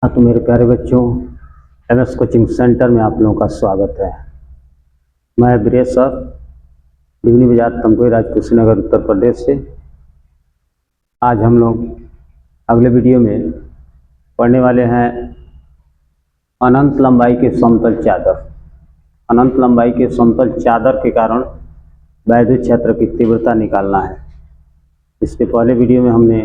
हाँ, तो मेरे प्यारे बच्चों, एमएस कोचिंग सेंटर में आप लोगों का स्वागत है। मैं ब्रेस सर, डिवनी बाजार, तमकोई, कुशीनगर, उत्तर प्रदेश से। आज हम लोग अगले वीडियो में पढ़ने वाले हैं अनंत लंबाई के समतल चादर। अनंत लंबाई के समतल चादर के कारण वैद्युत क्षेत्र की तीव्रता निकालना है। इसके पहले वीडियो में हमने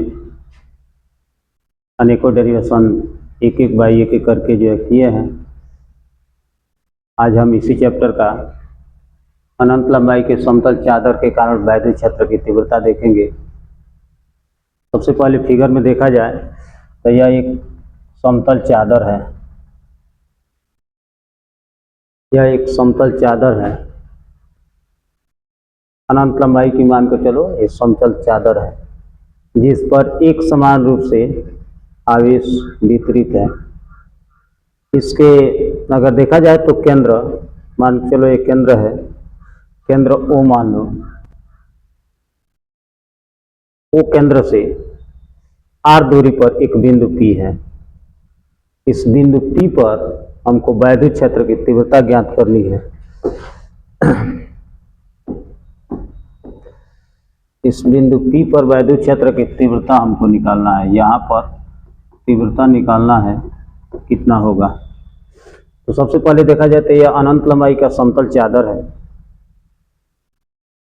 अनेकों डेरिवेशन एक एक बाई एक करके जो है किए हैं। आज हम इसी चैप्टर का अनंत लंबाई के समतल चादर के कारण वैद्युत क्षेत्र की तीव्रता देखेंगे। सबसे पहले फिगर में देखा जाए तो यह एक समतल चादर है। यह एक समतल चादर है। अनंत लंबाई की मान को चलो ये समतल चादर है, जिस पर एक समान रूप से आवेश वितरित है। इसके अगर देखा जाए तो केंद्र, मान चलो ये केंद्र है, केंद्र O मान लो। O केंद्र से R दूरी पर एक बिंदु P है। इस बिंदु P पर हमको वैद्युत क्षेत्र की तीव्रता ज्ञात करनी है। इस बिंदु P पर वैद्युत क्षेत्र की तीव्रता हमको निकालना है। यहाँ पर तीव्रता निकालना है, कितना होगा। तो सबसे पहले देखा जाए तो यह अनंत लंबाई का समतल चादर है,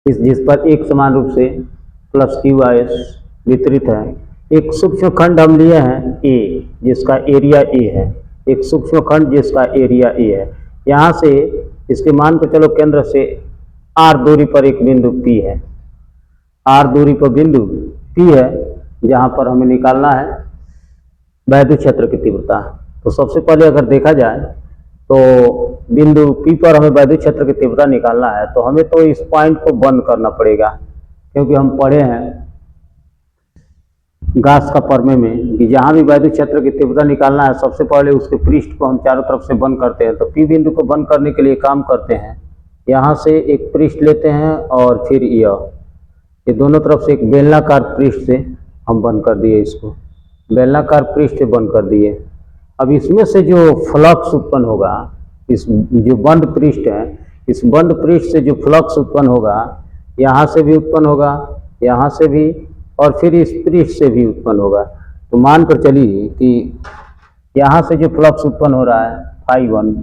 जिस पर एक समान रूप से प्लस क्यू आवेश वितरित है। एक सूक्ष्म खंड हम लिए हैं A, जिसका एरिया A है। एक सूक्ष्म खंड जिसका एरिया A है। यहाँ से इसके मान को चलो केंद्र से R दूरी पर एक बिंदु P है। R दूरी पर बिंदु P है, जहाँ पर हमें निकालना है वैद्युत क्षेत्र की तीव्रता। तो सबसे पहले अगर देखा जाए तो बिंदु P पर हमें वैद्युत क्षेत्र की तीव्रता निकालना है, तो हमें तो इस पॉइंट को बंद करना पड़ेगा, क्योंकि हम पढ़े हैं गास का प्रमेय में कि जहाँ भी वैद्युत क्षेत्र की तीव्रता निकालना है, सबसे पहले उसके पृष्ठ को हम चारों तरफ से बंद करते हैं। तो P बिंदु को बंद करने के लिए काम करते हैं, यहाँ से एक पृष्ठ लेते हैं और फिर ये दोनों तरफ से एक बेलनाकार पृष्ठ से हम बंद कर दिए। इसको बेलनाकार पृष्ठ से बंद कर दिए। अब इसमें से जो फ्लक्स उत्पन्न होगा, इस जो बंद पृष्ठ है, इस बंद पृष्ठ से जो फ्लक्स उत्पन्न होगा, यहाँ से भी उत्पन्न होगा, यहाँ से भी, और फिर इस पृष्ठ से भी उत्पन्न होगा। तो मान कर चलिए कि यहाँ से जो फ्लक्स उत्पन्न हो रहा है φ1,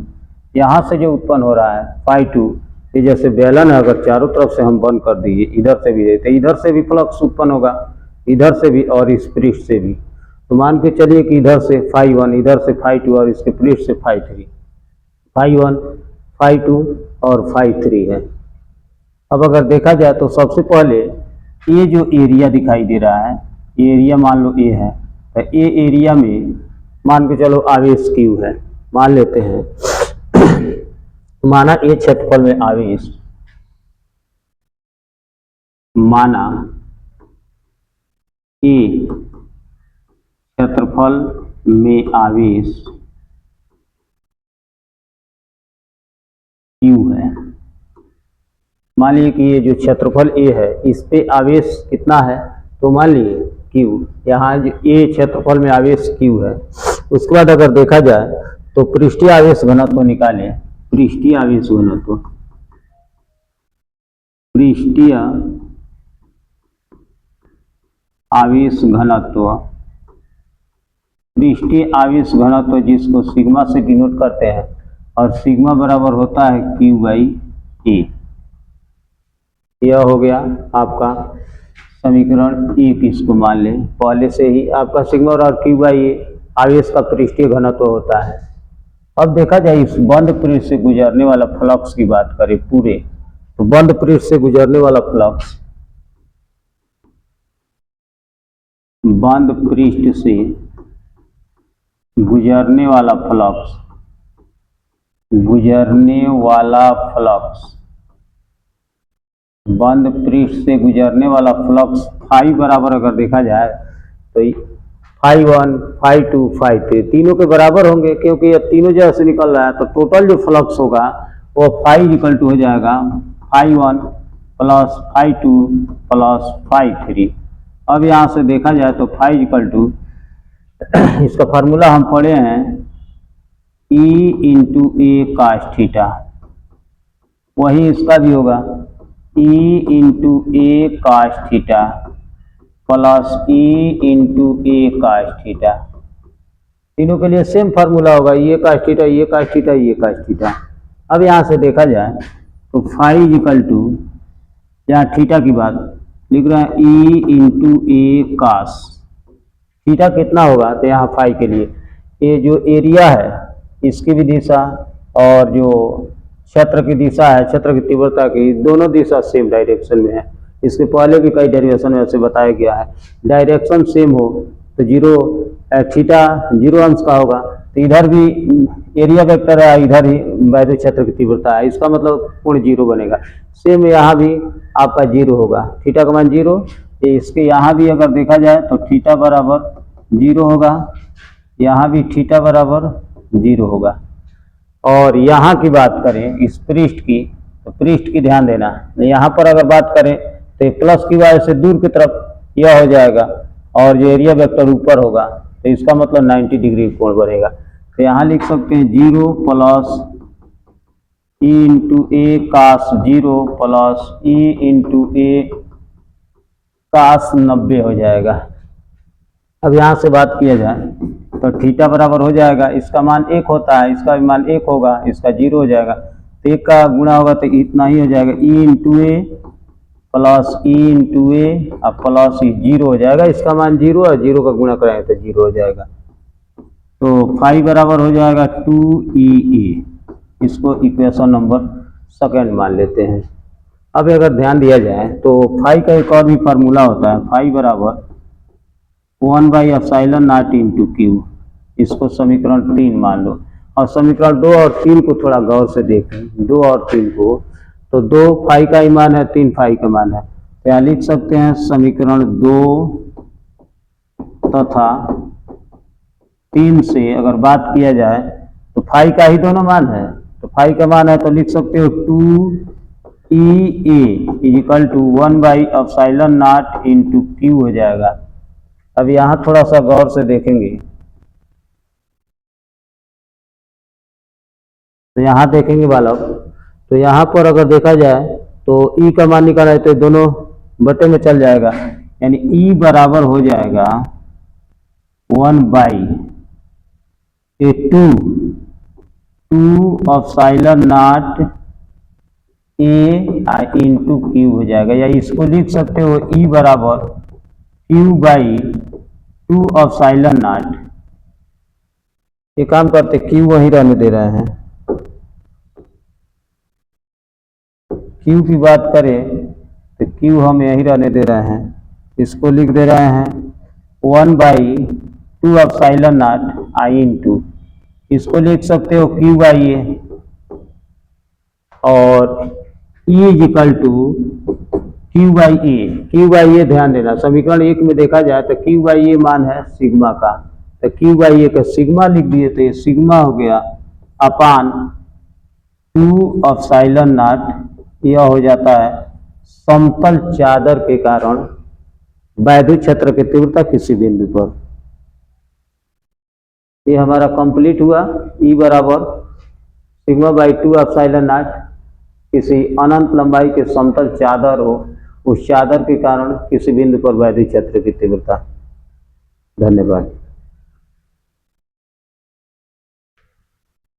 यहाँ से जो उत्पन्न हो रहा है φ2, ये जैसे बेलन है, अगर चारों तरफ से हम बंद कर दिए, इधर से भी देते, इधर से भी फ्लक्स उत्पन्न होगा, इधर से भी और इस पृष्ठ से भी। तो मान के चलिए कि इधर से φ1, इधर से φ2 और इसके पृष्ठ से φ3, φ1, φ2 और φ3 है। अब अगर देखा जाए तो सबसे पहले ये जो एरिया दिखाई दे रहा है, ये एरिया मान लो A है, तो ये एरिया में मान के चलो आवेश Q है, मान लेते हैं। माना ये क्षेत्रफल में आवेश, माना A क्षेत्रफल में आवेश Q है। मान लीजिए कि ये जो क्षेत्रफल A है, इस पे आवेश कितना है, तो मान लीजिए Q, यहाँ जो A क्षेत्रफल में आवेश Q है। उसके बाद अगर देखा जाए तो पृष्ठीय आवेश घनत्व निकालें। पृष्ठीय आवेश घनत्व, पृष्ठीय आवेश घनत्व, पृष्ठीय आवेश घनत्व जिसको सिग्मा से डिनोट करते हैं, और सिग्मा बराबर होता है Q/A। यह हो गया आपका समीकरण 1। इसको मान लें, पहले से ही आपका सिग्मा और Q/A आवेश का पृष्ठीय घनत्व होता है। अब देखा जाए इस बंद पृष्ठ से गुजरने वाला फ्लक्स की बात करें पूरे, तो बंद पृष्ठ से गुजरने वाला फ्लक्स, बंद पृष्ठ से गुजरने वाला फ्लक्स, गुजरने वाला फ्लक्स, बंद पृष्ठ से गुजरने वाला फ्लक्स फाई बराबर अगर देखा जाए तो φ1, φ2, φ3 तीनों के बराबर होंगे, क्योंकि ये तीनों जैसे निकल रहा है। तो टोटल जो फ्लक्स होगा वो φ हो जाएगा φ1 प्लस φ2 प्लस φ3। अब यहाँ से देखा जाए तो φ इसका फार्मूला हम पढ़े हैं E into A cos theta, वही इसका भी होगा E into A cos theta plus E into A cos theta. तीनों के लिए सेम फार्मूला होगा, ये कास थीटा, ये कास थीटा, ये कास थीटा। अब यहाँ से देखा जाए तो फाई इक्वल टू, यहाँ थीटा की बात लिख रहे हैं E into A cos theta कितना होगा, तो यहाँ फाई के लिए ये जो एरिया है इसकी भी दिशा और जो क्षेत्र की दिशा है, क्षेत्र की तीव्रता की, दोनों दिशा सेम डायरेक्शन में है। इसके पहले भी कई डेरिवेशन में ऐसे बताया गया है, डायरेक्शन सेम हो तो जीरो थीटा जीरो अंश का होगा। तो इधर भी एरिया वेक्टर है, इधर ही वैद्युत क्षेत्र की तीव्रता है, इसका मतलब कोण जीरो बनेगा। सेम यहाँ भी आपका जीरो होगा, थीटा का मान जीरो। इसके यहाँ भी अगर देखा जाए तो थीटा बराबर जीरो होगा, यहाँ भी थीटा बराबर जीरो होगा। और यहाँ की बात करें इस पृष्ठ की, तो पृष्ठ की ध्यान देना, यहाँ पर अगर बात करें तो प्लस की वजह से दूर की तरफ यह हो जाएगा और जो एरिया वेक्टर ऊपर होगा तो इसका मतलब 90 डिग्री कोण बनेगा। तो यहाँ लिख सकते हैं zero plus E into A cos zero plus E into A cos 90 हो जाएगा। अब यहाँ से बात किया जाए तो थीटा बराबर हो जाएगा, इसका मान 1 होता है, इसका भी मान 1 होगा, इसका 0 हो जाएगा। तो 1 का गुणा होगा तो इतना ही हो जाएगा, E इंटू ए प्लस E इंटू ए और प्लस 0 हो जाएगा, इसका मान 0 और 0 का गुणा कराएंगे तो 0 हो जाएगा। तो फाई बराबर हो जाएगा 2EA, इसको इक्वेशन नंबर सेकंड मान लेते हैं। अब अगर ध्यान दिया जाए तो फाई का एक और भी फार्मूला होता है, फाई बराबर 1/ε0 इंटू क्यू, इसको समीकरण 3 मान लो। और समीकरण 2 और 3 को थोड़ा गौर से देखें, 2 और 3 को, तो 2 फाई का ही मान है, 3 फाई का मान है। तो यहाँ लिख सकते हैं समीकरण 2 तथा 3 से अगर बात किया जाए तो फाई का ही दोनों मान है, तो फाई का मान है तो लिख सकते हो 2EA equal to 1/ε0 into Q हो जाएगा। अब यहाँ थोड़ा सा गौर से देखेंगे तो यहाँ देखेंगे बालक, तो यहाँ पर अगर देखा जाए तो E का मान निकाला है तो दोनों बटे में चल जाएगा, यानी E बराबर हो जाएगा 1/2 A इंटू क्यू हो जाएगा। या इसको लिख सकते हो E बराबर Q/2ε0। ये काम करते क्यू वहीं रहने दे रहे हैं, क्यू की बात करें तो क्यू हम यहीं रहने दे रहे हैं, इसको लिख दे रहे हैं 1/2ε0 I इंटू, इसको लिख सकते हो Q/A और E equal to Q/A। Q/A ध्यान देना, समीकरण 1 में देखा जाए तो Q/A मान है सिग्मा का, तो Q/A का सिग्मा लिख दिए तो ये सिग्मा हो गया अपान 2ε0। यह हो जाता है समतल चादर के कारण वैद्युत क्षेत्र की तीव्रता किसी बिंदु पर। ये हमारा कंप्लीट हुआ। E बराबर σ/2ε0 किसी अनंत लंबाई के समतल चादर हो, उस चादर के कारण किसी बिंदु पर वैद्युत क्षेत्र की तीव्रता। धन्यवाद।